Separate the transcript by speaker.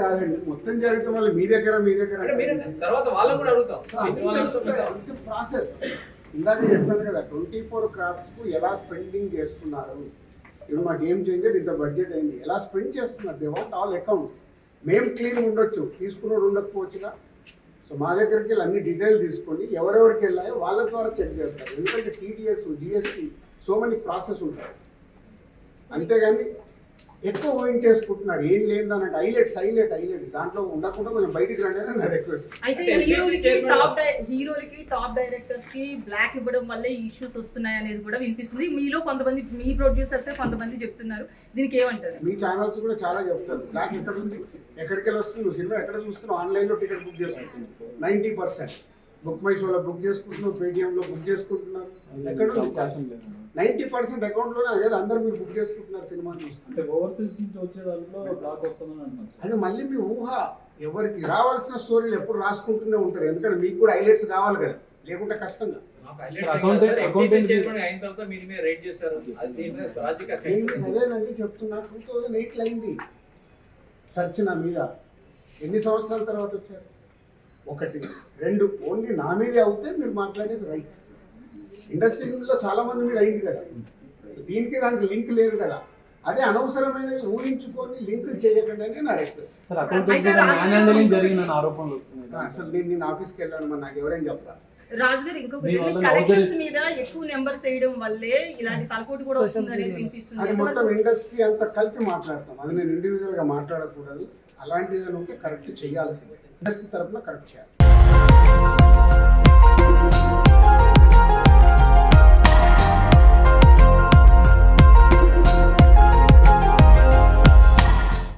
Speaker 1: కాదండి, మొత్తం జరిగితే మళ్ళీ మీ దగ్గర
Speaker 2: తర్వాత వాళ్ళని కూడా అడుగుతాం.
Speaker 1: ప్రాసెస్ ఇందాక చెప్పాను కదా, 24 క్రాఫ్ట్స్ కు ఎలా స్పెండింగ్ చేస్తున్నారు. ఇప్పుడు మా గేమ్ చేంజర్ ఇంత బడ్జెట్ అయింది, ఎలా స్పెండ్ చేస్తున్నారు. They want all accounts. మేము క్లీన్ ఉండొచ్చు, తీసుకున్నోడు ఉండకపోవచ్చుగా. సో మా దగ్గరికి వెళ్ళి అన్ని డీటెయిల్ తీసుకొని ఎవరెవరికి వెళ్ళాయో వాళ్ళ ద్వారా చెక్ చేస్తారు. ఎందుకంటే TDS, GST, so many process ఉంటాయి. అంతేగాని ఎక్కువ ఊహించేసుకుంటున్నారు. ఏం లేదు అన్నట్టు హైలైట్ దాంట్లో ఉండకుండా కొంచెం బయటికి రండి అని నా రిక్వెస్ట్.
Speaker 3: అయితే హీరోలకి టాప్ డైరెక్టర్స్ కి బ్లాక్ ఇవ్వడం వల్ల ఇష్యూస్ వస్తున్నాయి అనేది కూడా వినిపిస్తుంది. మీలో కొంతమంది, మీ ప్రొడ్యూసర్స్ కొంతమంది చెప్తున్నారు, దీనికి ఏమంటారు?
Speaker 1: మీ ఛానల్స్ కూడా చాలా చెప్తారు బ్లాక్ ఎక్కడ ఉంది, ఎక్కడికి వెళ్ళి వస్తుంది, నువ్వు సినిమా ఎక్కడ చూస్తున్నావు, ఆన్లైన్ లో టికెట్ బుక్ చేసుకుంటున్నావు. 90% బుక్ మై షోలో బుక్ చేసుకుంటున్నావు, పేటిఎం లో బుక్ చేసుకుంటున్నారు. ఎక్కడ ఉంది క్యాష్? 90% అకౌంట్ లోనే అదే అందరూ మీరు బుక్ చేసుకుంటున్నారు సినిమా చూస్తున్నారు. అది మళ్ళీ మీ ఊహ. ఎవరికి రావాల్సిన స్టోరీలు ఎప్పుడు రాసుకుంటూనే ఉంటారు, ఎందుకంటే మీకు కూడా హైలైట్స్ కావాలి కదా, లేకుంటే కష్టంగా. అదేనండి చెప్తున్నా, 2008 అయింది సర్చ్ నా మీద. ఎన్ని సంవత్సరాల తర్వాత వచ్చారు? 1, 2 ఓన్లీ నా మీదే అవుతే మీరు మాట్లాడేది రైట్. ఇండస్ట్రీలో చాలా మంది మీద అయింది కదా, దీనికి దానికి లింక్ లేదు కదా. అదే అనవసరమైనది ఊహించుకొని లింక్ చేయకుండా నా రిక్వెస్ట్. అసలు నేను ఆఫీస్కి వెళ్ళాను, మరి నాకు ఎవరైనా చెప్తారు.
Speaker 3: రాజు గారు ఇంకొకటి, కలెక్షన్స్ మీద ఎక్కువ నెంబర్స్ వేయడం వల్లే ఇలాంటి తలపోటు కూడా వస్తుందని వినిపిస్తుంది.
Speaker 1: అది మొత్తం ఇండస్ట్రీ అంతా కలిపి మాట్లాడతాం, అది నేను ఇండివిజువల్ గా మాట్లాడకూడదు. అలాంటిది ఉంటే కరెక్ట్ చేయాల్సిందే, ఇండస్ట్రీ తరఫున కరెక్ట్ చేయాలి.